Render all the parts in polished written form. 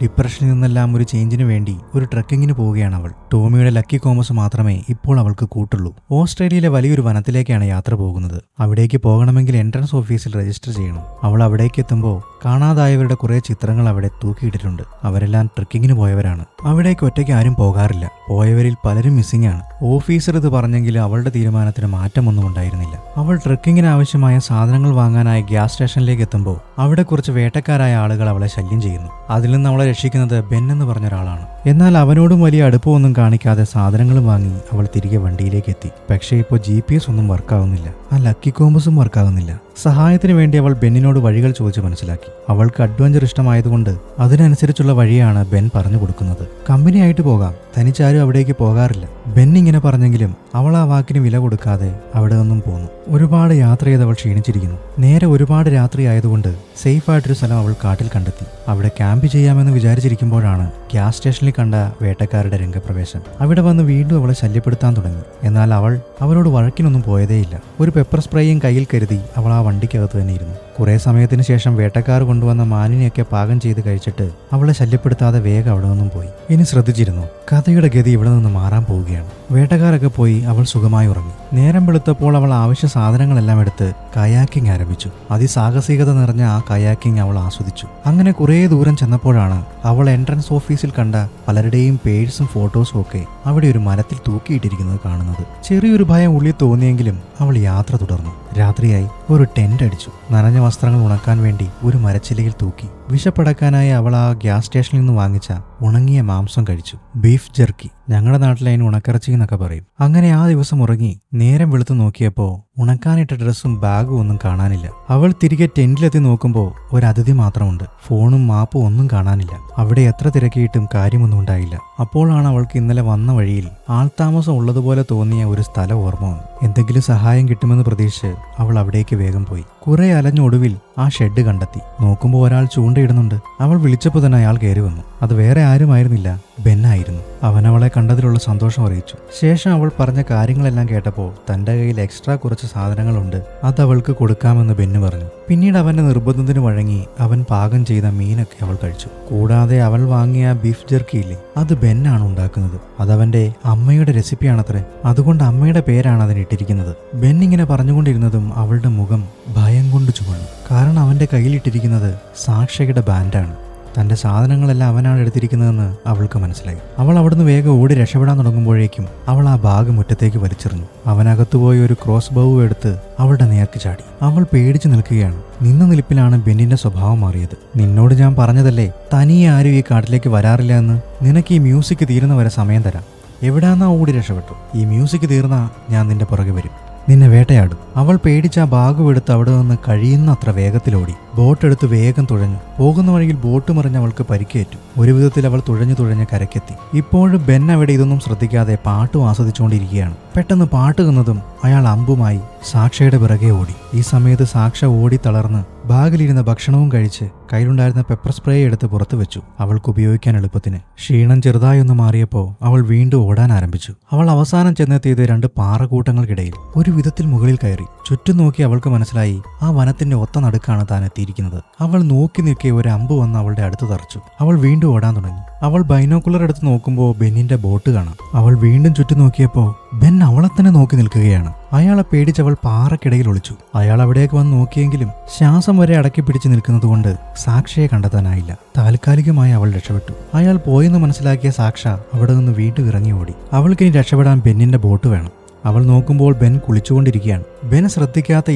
ഡിപ്രഷനിൽ നിന്നെല്ലാം ഒരു ചേഞ്ചിന് വേണ്ടി ഒരു ട്രക്കിങ്ങിന് പോവുകയാണ് അവൾ. ടോമിയുടെ ലക്കി കോമസ് മാത്രമേ ഇപ്പോൾ അവൾക്ക് കൂട്ടുള്ളൂ. ഓസ്ട്രേലിയയിലെ വലിയൊരു വനത്തിലേക്കാണ് യാത്ര പോകുന്നത്. അവിടേക്ക് പോകണമെങ്കിൽ എൻട്രൻസ് ഓഫീസിൽ രജിസ്റ്റർ ചെയ്യണം. അവൾ അവിടേക്ക് എത്തുമ്പോൾ കാണാതായവരുടെ കുറെ ചിത്രങ്ങൾ അവിടെ തൂക്കിയിട്ടിട്ടുണ്ട്. അവരെല്ലാം ട്രക്കിങ്ങിന് പോയവരാണ്. അവിടേക്ക് ഒറ്റയ്ക്ക് ആരും പോകാറില്ല. പോയവരിൽ പലരും മിസ്സിംഗ് ആണ്. ഓഫീസർ ഇത് പറഞ്ഞെങ്കിൽ അവളുടെ തീരുമാനത്തിന് മാറ്റമൊന്നും ഉണ്ടായിരുന്നില്ല. അവൾ ട്രക്കിങ്ങിന് ആവശ്യമായ സാധനങ്ങൾ വാങ്ങാനായി ഗ്യാസ് സ്റ്റേഷനിലേക്ക് എത്തുമ്പോൾ അവിടെ കുറച്ച് വേട്ടക്കാരായ ആളുകൾ അവളെ ശല്യം ചെയ്യുന്നു. അതിൽ നിന്ന് അവളെ രക്ഷിക്കുന്നത് ബെൻ എന്ന് പറഞ്ഞൊരാളാണ്. എന്നാൽ അവനോടും വലിയ അടുപ്പമൊന്നും കാണിക്കാതെ സാധനങ്ങളും വാങ്ങി അവൾ തിരികെ വണ്ടിയിലേക്ക് എത്തി. പക്ഷേ ഇപ്പോൾ GPS ഒന്നും വർക്കാവുന്നില്ല. ആ ലക്കി കോമ്പസും വർക്കാവുന്നില്ല. സഹായത്തിന് വേണ്ടി അവൾ ബെന്നിനോട് വഴികൾ ചോദിച്ച് മനസ്സിലാക്കി. അവൾക്ക് അഡ്വഞ്ചർ ഇഷ്ടമായതുകൊണ്ട് അതിനനുസരിച്ചുള്ള വഴിയാണ് ബെൻ പറഞ്ഞു കൊടുക്കുന്നത്. കമ്പനിയായിട്ട് പോകാം, തനിച്ചാരും അവിടേക്ക് പോകാറില്ല. ബെൻ ഇങ്ങനെ പറഞ്ഞെങ്കിലും അവൾ ആ വാക്കിന് വില കൊടുക്കാതെ അവിടെ നിന്നും പോന്നു. ഒരുപാട് യാത്ര ചെയ്ത് അവൾ ക്ഷീണിച്ചിരിക്കുന്നു. നേരെ ഒരുപാട് രാത്രി ആയതുകൊണ്ട് സേഫ് ആയിട്ടൊരു സ്ഥലം അവൾ കാട്ടിൽ കണ്ടെത്തി. അവിടെ ക്യാമ്പ് ചെയ്യാമെന്ന് വിചാരിച്ചിരിക്കുമ്പോഴാണ് ഗ്യാസ് സ്റ്റേഷനിൽ കണ്ട വേട്ടക്കാരുടെ രംഗപ്രവേശം. അവിടെ വന്ന് വീണ്ടും അവളെ ശല്യപ്പെടുത്താൻ തുടങ്ങി. എന്നാൽ അവൾ അവരോട് വഴക്കിനൊന്നും പോയതേയില്ല. ഒരു പെപ്പർ സ്പ്രേയും കയ്യിൽ കരുതി അവൾ ആ വണ്ടിക്കകത്ത് തന്നെ ഇരുന്നു. കുറെ സമയത്തിന് ശേഷം വേട്ടക്കാർ കൊണ്ടുവന്ന മാനിനെയൊക്കെ പാകം ചെയ്ത് കഴിച്ചിട്ട് അവളെ ശല്യപ്പെടുത്താതെ വേഗം അവിടെ നിന്നും പോയി. ഇനി ശ്രദ്ധിച്ചിരുന്നു, കഥയുടെ ഗതി ഇവിടെ നിന്ന് മാറാൻ പോവുകയാണ്. വേട്ടക്കാരൊക്കെ പോയി അവൾ സുഖമായി ഉറങ്ങി. നേരം വെളുത്തപ്പോൾ അവൾ ആവശ്യ സാധനങ്ങളെല്ലാം എടുത്ത് കയാക്കിംഗ് ആരംഭിച്ചു. അതിസാഹസികത നിറഞ്ഞ ആ കയാക്കിംഗ് അവൾ ആസ്വദിച്ചു. അങ്ങനെ കുറേ ദൂരം ചെന്നപ്പോഴാണ് അവൾ എൻട്രൻസ് ഓഫീസിൽ കണ്ട പലരുടെയും പേഴ്സും ഫോട്ടോസും ഒക്കെ അവിടെ ഒരു മരത്തിൽ തൂക്കിയിട്ടിരിക്കുന്നത് കാണുന്നത്. ചെറിയൊരു ഭയം ഉള്ളിൽ തോന്നിയെങ്കിലും അവൾ യാത്ര തുടർന്നു. രാത്രിയായി ഒരു ടെന്റ് അടിച്ചു. നനഞ്ഞ വസ്ത്രങ്ങൾ ഉണക്കാൻ വേണ്ടി ഒരു മരച്ചിലയിൽ തൂക്കി. വിശപ്പടക്കാനായി അവൾ ആ ഗ്യാസ് സ്റ്റേഷനിൽ നിന്ന് വാങ്ങിച്ച ഉണങ്ങിയ മാംസം കഴിച്ചു. ബീഫ് ജെർക്കി, ഞങ്ങളുടെ നാട്ടിൽ അതിന് ഉണക്കിറച്ചി എന്നൊക്കെ പറയും. അങ്ങനെ ആ ദിവസം ഉറങ്ങി. നേരം വെളുത്തു നോക്കിയപ്പോൾ ഉണക്കാനിട്ട ഡ്രസ്സും ബാഗും ഒന്നും കാണാനില്ല. അവൾ തിരികെ ടെന്റിലെത്തി നോക്കുമ്പോൾ ഒരു അതിഥി മാത്രമുണ്ട്. ഫോണും മാപ്പും ഒന്നും കാണാനില്ല. അവിടെ എത്ര തിരക്കിയിട്ടും കാര്യമൊന്നും ഉണ്ടായില്ല. അപ്പോഴാണ് അവൾക്ക് ഇന്നലെ വന്ന വഴിയിൽ ആൾതാമസം ഉള്ളതുപോലെ തോന്നിയ ഒരു സ്ഥലം ഓർമ്മ വന്നു. എന്തെങ്കിലും സഹായം കിട്ടുമെന്ന് പ്രതീക്ഷിച്ച് അവൾ അവിടേക്ക് വേഗം പോയി. കുറെ അലഞ്ഞൊടുവിൽ ആ ഷെഡ് കണ്ടെത്തി. നോക്കുമ്പോൾ ഒരാൾ ചൂണ്ടയിടുന്നുണ്ട്. അവൾ വിളിച്ചപ്പോൾ തന്നെ അയാൾ കയറി വന്നു. അത് വേറെ ആരുമായിരുന്നില്ല, ബെന്നായിരുന്നു. അവൻ അവളെ കണ്ടതിലുള്ള സന്തോഷം അറിയിച്ചു. ശേഷം അവൾ പറഞ്ഞ കാര്യങ്ങളെല്ലാം കേട്ടപ്പോൾ തന്റെ കയ്യിൽ എക്സ്ട്രാ കുറച്ച് സാധനങ്ങളുണ്ട്, അത് അവൾക്ക് കൊടുക്കാമെന്ന് ബെന്ന് പറഞ്ഞു. പിന്നീട് അവന്റെ നിർബന്ധത്തിന് വഴങ്ങി അവൻ പാകം ചെയ്ത മീനൊക്കെ അവൾ കഴിച്ചു. കൂടാതെ അവൾ വാങ്ങിയ ബീഫ് ജെർക്കിയില്ലേ, അത് ബെന്നാണ് ഉണ്ടാക്കുന്നത്. അതവന്റെ അമ്മയുടെ റെസിപ്പിയാണത്രേ. അതുകൊണ്ട് അമ്മയുടെ പേരാണ് അതിനിട്ടിരിക്കുന്നത്. ബെൻ ഇങ്ങനെ പറഞ്ഞുകൊണ്ടിരുന്നതും അവളുടെ മുഖം ഭയം കൊണ്ട് ചുവന്നു. കാരണം അവന്റെ കയ്യിലിട്ടിരിക്കുന്നത് സാക്ഷയുടെ ബാൻഡാണ്. തന്റെ സാധനങ്ങളെല്ലാം അവനാണ് എടുത്തിരിക്കുന്നതെന്ന് അവൾക്ക് മനസ്സിലായി. അവൾ അവിടുന്ന് വേഗം ഓടി രക്ഷപ്പെടാൻ തുടങ്ങുമ്പോഴേക്കും അവൾ ആ ബാഗ് മുറ്റത്തേക്ക് വലിച്ചെറിഞ്ഞു. അവനകത്തുപോയി ഒരു ക്രോസ് ബൗ എടുത്ത് അവളുടെ നേർക്ക് ചാടി. അവൾ പേടിച്ചു നിൽക്കുകയാണ്. നിന്ന നിൽപ്പിലാണ് ബെന്നിന്റെ സ്വഭാവം മാറിയത്. നിന്നോട് ഞാൻ പറഞ്ഞതല്ലേ, തനിയെ ആരും ഈ കാട്ടിലേക്ക് വരാറില്ല എന്ന്. നിനക്ക് ഈ മ്യൂസിക് തീരുന്നവരെ സമയം തരാം. എവിടാന്നാ ഓടി രക്ഷപ്പെട്ടു. ഈ മ്യൂസിക് തീർന്നാ ഞാൻ നിന്റെ പുറകെ വരും, നിന്നെ വേട്ടയാടും. അവൾ പേടിച്ച ആ ബാഗും എടുത്ത് അവിടെ നിന്ന് കഴിയുന്നത്ര വേഗത്തിലോടി. ബോട്ടെടുത്ത് വേഗം തുഴഞ്ഞു. പോകുന്ന വഴിയിൽ ബോട്ട് മറിഞ്ഞ് അവൾക്ക് പരിക്കേറ്റു. ഒരു വിധത്തിൽ അവൾ തുഴഞ്ഞു കരക്കെത്തി. ഇപ്പോഴും ബെൻ അവിടെ ഇതൊന്നും ശ്രദ്ധിക്കാതെ പാട്ടും ആസ്വദിച്ചുകൊണ്ടിരിക്കുകയാണ്. പെട്ടെന്ന് പാട്ട് നിന്നതും അയാൾ അമ്പുമായി സാക്ഷയുടെ പിറകെ ഓടി. ഈ സമയത്ത് സാക്ഷ ഓടി തളർന്ന് ബാഗിലിരുന്ന ഭക്ഷണവും കഴിച്ച് കയ്യിലുണ്ടായിരുന്ന പെപ്പർ സ്പ്രേ എടുത്ത് പുറത്തു വെച്ചു, അവൾക്ക് ഉപയോഗിക്കാൻ എളുപ്പത്തിന്. ക്ഷീണം ചെറുതായൊന്ന് മാറിയപ്പോൾ അവൾ വീണ്ടും ഓടാൻ ആരംഭിച്ചു. അവൾ അവസാനം ചെന്നെത്തിയത് 2 പാറക്കൂട്ടങ്ങൾക്കിടയിൽ. ഒരു വിധത്തിൽ മുകളിൽ കയറി. ചുറ്റും നോക്കി അവൾക്ക് മനസ്സിലായി ആ വനത്തിന്റെ ഒത്ത നടുക്കാണ് താൻ എത്തിയിരിക്കുന്നത്. അവൾ നോക്കി നിൽക്കെ ഒരു അമ്പ് വന്ന് അവളുടെ അടുത്ത് തറച്ചു. അവൾ വീണ്ടും ഓടാൻ തുടങ്ങി. അവൾ ബൈനോക്കുലർ എടുത്ത് നോക്കുമ്പോൾ ബെന്നിന്റെ ബോട്ട് കാണാം. അവൾ വീണ്ടും ചുറ്റും നോക്കിയപ്പോൾ ബെൻ അവളെ തന്നെ നോക്കി നിൽക്കുകയാണ്. അയാളെ പേടിച്ചവൾ പാറക്കിടയിൽ ഒളിച്ചു. അയാൾ അവിടേക്ക് വന്ന് നോക്കിയെങ്കിലും ശ്വാസം വരെ അടക്കി പിടിച്ചു നിൽക്കുന്നതുകൊണ്ട് സാക്ഷയെ കണ്ടെത്താനായില്ല. താൽക്കാലികമായി അവൾ രക്ഷപ്പെട്ടു. അയാൾ പോയെന്ന് മനസ്സിലാക്കിയ സാക്ഷ അവിടെ നിന്ന് വീണ്ടും ഇറങ്ങി ഓടി. അവൾക്കിനി രക്ഷപ്പെടാൻ ബെന്നിന്റെ ബോട്ട് വേണം. അവൾ നോക്കുമ്പോൾ ബെൻ കുളിച്ചുകൊണ്ടിരിക്കുകയാണ്. ബെൻ ശ്രദ്ധിക്കാത്ത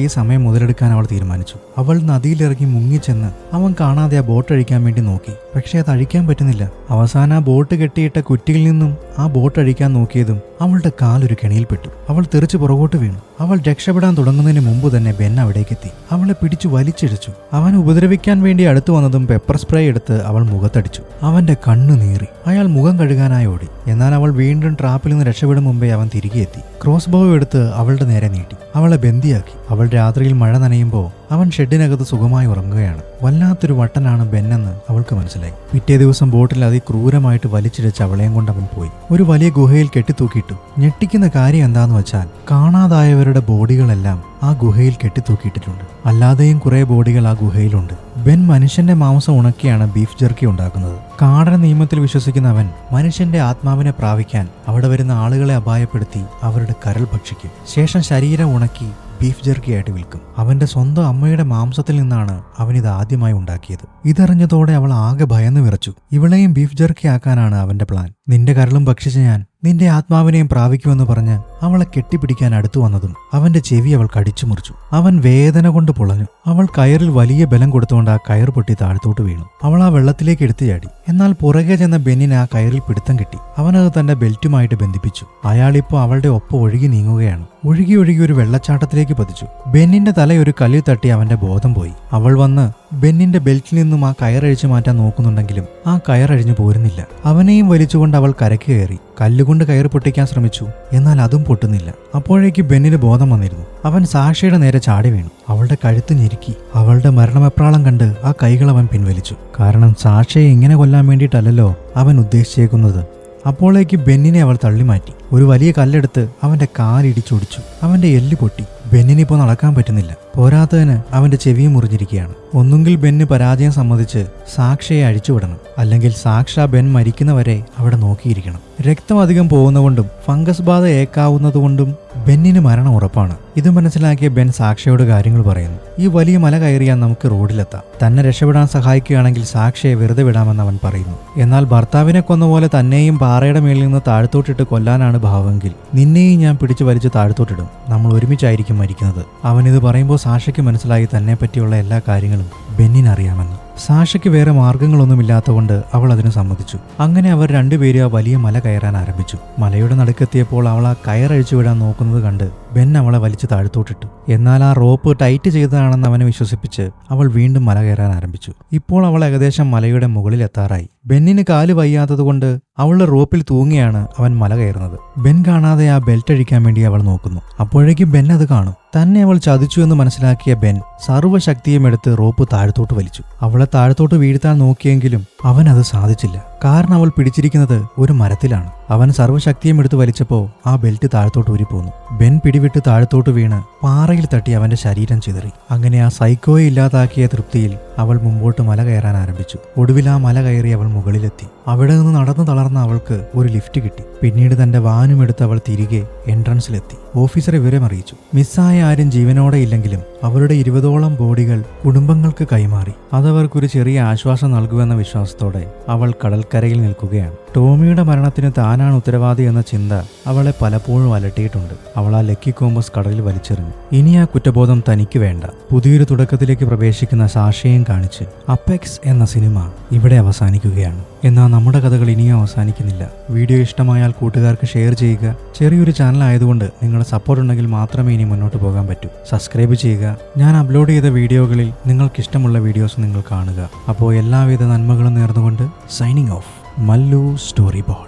ഈ സമയം മുതലെടുക്കാൻ അവൾ തീരുമാനിച്ചു. അവൾ നദിയിലിറങ്ങി മുങ്ങിച്ചെന്ന് അവൻ കാണാതെ ആ ബോട്ട് അഴിക്കാൻ വേണ്ടി നോക്കി. പക്ഷേ അത് അഴിക്കാൻ പറ്റുന്നില്ല. അവസാനം ആ ബോട്ട് കെട്ടിയിട്ട കുറ്റിയിൽ നിന്നും ആ ബോട്ട് അഴിക്കാൻ നോക്കിയതും അവളുടെ കാലൊരു കെണിയിൽപ്പെട്ടു. അവൾ തെറിച്ച് പുറകോട്ട് വീണു. അവൾ രക്ഷപ്പെടാൻ തുടങ്ങുന്നതിന് മുമ്പ് തന്നെ ബെൻ അവിടേക്കെത്തി. അവളെ പിടിച്ചു വലിച്ചിഴച്ചു. അവൻ ഉപദ്രവിക്കാൻ വേണ്ടി അടുത്തു വന്നതും പെപ്പർ സ്പ്രേ എടുത്ത് അവൾ മുഖത്തടിച്ചു. അവന്റെ കണ്ണു നീറി. അയാൾ മുഖം കഴുകാനായി ഓടി. എന്നാൽ അവൾ വീണ്ടും ട്രാപ്പിൽ നിന്ന് രക്ഷപ്പെടും മുമ്പേ അവൻ തിരികെ എത്തി. ക്രോസ് ബോ എടുത്ത് അവളുടെ നേരെ നീട്ടി. അവളെ ബന്ദിയാക്കി. അവൾ രാത്രിയിൽ മഴ നനയുമ്പോൾ അവൻ ഷെഡിനകത്ത് സുഖമായി ഉറങ്ങുകയാണ്. വല്ലാത്തൊരു വട്ടനാണ് ബെന്നെന്ന് അവൾക്ക് മനസ്സിലായി. പിറ്റേ ദിവസം ബോട്ടിൽ അതിക്രൂരമായിട്ട് വലിച്ചിഴച്ച് അവളെയും കൊണ്ട് അവൻ പോയി. ഒരു വലിയ ഗുഹയിൽ കെട്ടിത്തൂക്കിയിട്ടു. ഞെട്ടിക്കുന്ന കാര്യം എന്താന്ന് വെച്ചാൽ കാണാതായവരുടെ ബോഡികളെല്ലാം ആ ഗുഹയിൽ കെട്ടിത്തൂക്കിയിട്ടിട്ടുണ്ട്. അല്ലാതെയും കുറെ ബോഡികൾ ആ ഗുഹയിലുണ്ട്. ബെൻ മനുഷ്യന്റെ മാംസം ഉണക്കിയാണ് ബീഫ് ജെർക്കി ഉണ്ടാക്കുന്നത്. കാടന നിയമത്തിൽ വിശ്വസിക്കുന്ന അവൻ മനുഷ്യന്റെ ആത്മാവിനെ പ്രാപിക്കാൻ അവിടെ വരുന്ന ആളുകളെ അപായപ്പെടുത്തി അവരുടെ കരൾ ഭക്ഷിക്കും. ശേഷം ശരീരം ഉണക്കി ബീഫ് ജെർക്കിയായിട്ട് വിൽക്കും. അവന്റെ സ്വന്തം അമ്മയുടെ മാംസത്തിൽ നിന്നാണ് അവനിത് ആദ്യമായി ഉണ്ടാക്കിയത്. ഇതറിഞ്ഞതോടെ അവൾ ആകെ ഭയന്ന് വിറച്ചു. ഇവളെയും ബീഫ് ജെർക്കി ആക്കാനാണ് അവന്റെ പ്ലാൻ. നിന്റെ കരളും ഭക്ഷിച്ച് ഞാൻ നിന്റെ ആത്മാവിനെയും പ്രാപിക്കുമെന്ന് പറഞ്ഞ് അവളെ കെട്ടിപ്പിടിക്കാൻ അടുത്തു വന്നതും അവന്റെ ചെവി അവൾ കടിച്ചു മുറിച്ചു. അവൻ വേദന കൊണ്ട് പുളഞ്ഞു. അവൾ കയറിൽ വലിയ ബലം കൊടുത്തുകൊണ്ട് ആ കയർ പൊട്ടി താഴ്ത്തോട്ട് വീണു. അവൾ ആ വെള്ളത്തിലേക്ക് എടുത്തു ചാടി. എന്നാൽ പുറകെ ചെന്ന ബെന്നിന് ആ കയറിൽ പിടുത്തം കിട്ടി. അവനത് തന്റെ ബെൽറ്റുമായിട്ട് ബന്ധിപ്പിച്ചു. അയാളിപ്പോൾ അവളുടെ ഒപ്പം ഒഴുകി നീങ്ങുകയാണ്. ഒഴുകി ഒരു വെള്ളച്ചാട്ടത്തിലേക്ക് പതിച്ചു. ബെന്നിന്റെ തല ഒരു കല്ലിൽ തട്ടി അവന്റെ ബോധം പോയി. അവൾ വന്ന് ബെന്നിന്റെ ബെൽറ്റിൽ നിന്നും ആ കയറഴിച്ചു മാറ്റാൻ നോക്കുന്നുണ്ടെങ്കിലും ആ കയറഴിഞ്ഞു പോരുന്നില്ല. അവനെയും വലിച്ചുകൊണ്ട് അവൾ കരയ്ക്ക് കയറി. കല്ലുകൊണ്ട് കയർ പൊട്ടിക്കാൻ ശ്രമിച്ചു. എന്നാൽ അതും പൊട്ടുന്നില്ല. അപ്പോഴേക്ക് ബെന്നിന് ബോധം വന്നിരുന്നു. അവൻ സാക്ഷയുടെ നേരെ ചാടി വീണു. അവളുടെ കഴുത്ത് ഞെരുക്കി. അവളുടെ മരണമെപ്രാളം കണ്ട് ആ കൈകൾ അവൻ പിൻവലിച്ചു. കാരണം സാക്ഷയെ ഇങ്ങനെ കൊല്ലാൻ വേണ്ടിയിട്ടല്ലല്ലോ അവൻ ഉദ്ദേശിച്ചേക്കുന്നത്. അപ്പോഴേക്ക് ബെന്നിനെ അവൾ തള്ളിമാറ്റി. ഒരു വലിയ കല്ലെടുത്ത് അവന്റെ കാലിടിച്ചൊടിച്ചു. അവന്റെ എല്ല് പൊട്ടി. ബെന്നിനിപ്പോൾ നടക്കാൻ പറ്റുന്നില്ല. പോരാത്തതിന് അവന്റെ ചെവിയും മുറിഞ്ഞിരിക്കുകയാണ്. ഒന്നുകിൽ ബെന്ന് പരാജയം സമ്മതിച്ച് സാക്ഷയെ അഴിച്ചുവിടണം, അല്ലെങ്കിൽ സാക്ഷ ബെൻ മരിക്കുന്നവരെ അവിടെ നോക്കിയിരിക്കണം. രക്തം അധികം പോകുന്നതുകൊണ്ടും ഫംഗസ് ബാധ ഏക്കാവുന്നതുകൊണ്ടും ബെന്നിന് മരണം ഉറപ്പാണ്. ഇത് മനസ്സിലാക്കിയ ബെൻ സാക്ഷയോട് കാര്യങ്ങൾ പറയുന്നു. ഈ വലിയ മല കയറിയാൽ നമുക്ക് റോഡിലെത്താം. തന്നെ രക്ഷപ്പെടാൻ സഹായിക്കുകയാണെങ്കിൽ സാക്ഷയെ വെറുതെ വിടാമെന്ന് അവൻ പറയുന്നു. എന്നാൽ ഭർത്താവിനെ കൊന്ന പോലെ തന്നെയും പാറയുടെ മേളിൽ നിന്ന് താഴ്ത്തോട്ടിട്ട് കൊല്ലാനാണ് ഭാവമെങ്കിൽ നിന്നെയും ഞാൻ പിടിച്ചു വലിച്ച് താഴ്ത്തോട്ടിടും. നമ്മൾ ഒരുമിച്ചായിരിക്കും മരിക്കുന്നത്. അവനിത് പറയുമ്പോൾ സാക്ഷയ്ക്ക് മനസ്സിലായി തന്നെ പറ്റിയുള്ള എല്ലാ കാര്യങ്ങളും ബെന്നിനറിയാമെന്ന്. സാഷയ്ക്ക് വേറെ മാർഗങ്ങളൊന്നുമില്ലാത്തതുകൊണ്ട് അവൾ അതിന് സമ്മതിച്ചു. അങ്ങനെ അവർ രണ്ടുപേരും ആ വലിയ മല കയറാൻ ആരംഭിച്ചു. മലയുടെ നടുക്കെത്തിയപ്പോൾ അവൾ ആ കയറഴിച്ചു വിടാൻ നോക്കുന്നത് കണ്ട് ബെൻ അവളെ വലിച്ചു താഴ്ത്തോട്ടിട്ടു. എന്നാൽ ആ റോപ്പ് ടൈറ്റ് ചെയ്തതാണെന്ന് അവനെ വിശ്വസിപ്പിച്ച് അവൾ വീണ്ടും മല കയറാൻ ആരംഭിച്ചു. ഇപ്പോൾ അവൾ ഏകദേശം മലയുടെ മുകളിലെത്താറായി. ബെന്നിന് കാല് വയ്യാത്തതുകൊണ്ട് അവളുടെ റോപ്പിൽ തൂങ്ങിയാണ് അവൻ മല കയറുന്നത്. ബെൻ കാണാതെ ആ ബെൽറ്റ് അഴിക്കാൻ വേണ്ടി അവൾ നോക്കുന്നു. അപ്പോഴേക്കും ബെൻ അത് കാണും. തന്നെ അവൾ ചതിച്ചു എന്ന് മനസ്സിലാക്കിയ ബെൻ സർവ്വശക്തിയും എടുത്ത് റോപ്പ് താഴ്ത്തോട്ട് വലിച്ചു. അവളെ താഴ്ത്തോട്ട് വീഴ്ത്താൻ നോക്കിയെങ്കിലും അവൻ അത് സാധിച്ചില്ല. കാരണം അവൾ പിടിച്ചിരിക്കുന്നത് ഒരു മരത്തിലാണ്. അവൻ സർവ്വശക്തിയും എടുത്ത് വലിച്ചപ്പോൾ ആ ബെൽറ്റ് താഴ്ത്തോട്ട് ഊരിപ്പോന്നു. ബെൻ പിടിവിട്ട് താഴ്ത്തോട്ട് വീണ് പാറയിൽ തട്ടി അവന്റെ ശരീരം ചിതറി. അങ്ങനെ ആ സൈക്കോയെ ഇല്ലാതാക്കിയ തൃപ്തിയിൽ അവൾ മുമ്പോട്ട് മല കയറാൻ ആരംഭിച്ചു. ഒടുവിൽ ആ മല കയറി അവൾ മുകളിലെത്തി. അവിടെ നിന്ന് നടന്നു തളർന്ന അവൾക്ക് ഒരു ലിഫ്റ്റ് കിട്ടി. പിന്നീട് തന്റെ വാനുമെടുത്ത് അവൾ തിരികെ എൻട്രൻസിലെത്തി. ഓഫീസറെ വിവരം അറിയിച്ചു. മിസ്സായ ആരും ജീവനോടെ ഇല്ലെങ്കിലും അവരുടെ 20ഓളം ബോഡികൾ കുടുംബങ്ങൾക്ക് കൈമാറി. അതവർക്കൊരു ചെറിയ ആശ്വാസം നൽകുമെന്ന വിശ്വാസത്തോടെ അവൾ കടൽക്കരയിൽ നിൽക്കുകയാണ്. ടോമിയുടെ മരണത്തിന് താനാണ് ഉത്തരവാദി എന്ന ചിന്ത അവളെ പലപ്പോഴും അലട്ടിയിട്ടുണ്ട്. അവൾ ആ ലക്കി കോമ്പസ് കടലിൽ വലിച്ചെറിഞ്ഞു. ഇനി ആ കുറ്റബോധം തനിക്ക് വേണ്ട. പുതിയൊരു തുടക്കത്തിലേക്ക് പ്രവേശിക്കുന്ന സാക്ഷയും കാണിച്ച് അപ്പെക്സ് എന്ന സിനിമ ഇവിടെ അവസാനിക്കുകയാണ്. എന്നാൽ നമ്മുടെ കഥകൾ ഇനിയും അവസാനിക്കുന്നില്ല. വീഡിയോ ഇഷ്ടമായാൽ കൂട്ടുകാർക്ക് ഷെയർ ചെയ്യുക. ചെറിയൊരു ചാനൽ ആയതുകൊണ്ട് നിങ്ങളുടെ സപ്പോർട്ട് ഉണ്ടെങ്കിൽ മാത്രമേ ഇനി മുന്നോട്ട് പോകാൻ പറ്റൂ. സബ്സ്ക്രൈബ് ചെയ്യുക. ഞാൻ അപ്ലോഡ് ചെയ്ത വീഡിയോകളിൽ നിങ്ങൾക്കിഷ്ടമുള്ള വീഡിയോസ് നിങ്ങൾ കാണുക. അപ്പോൾ എല്ലാവിധ നന്മകളും നേർന്നുകൊണ്ട് signing off. Mallu story ball.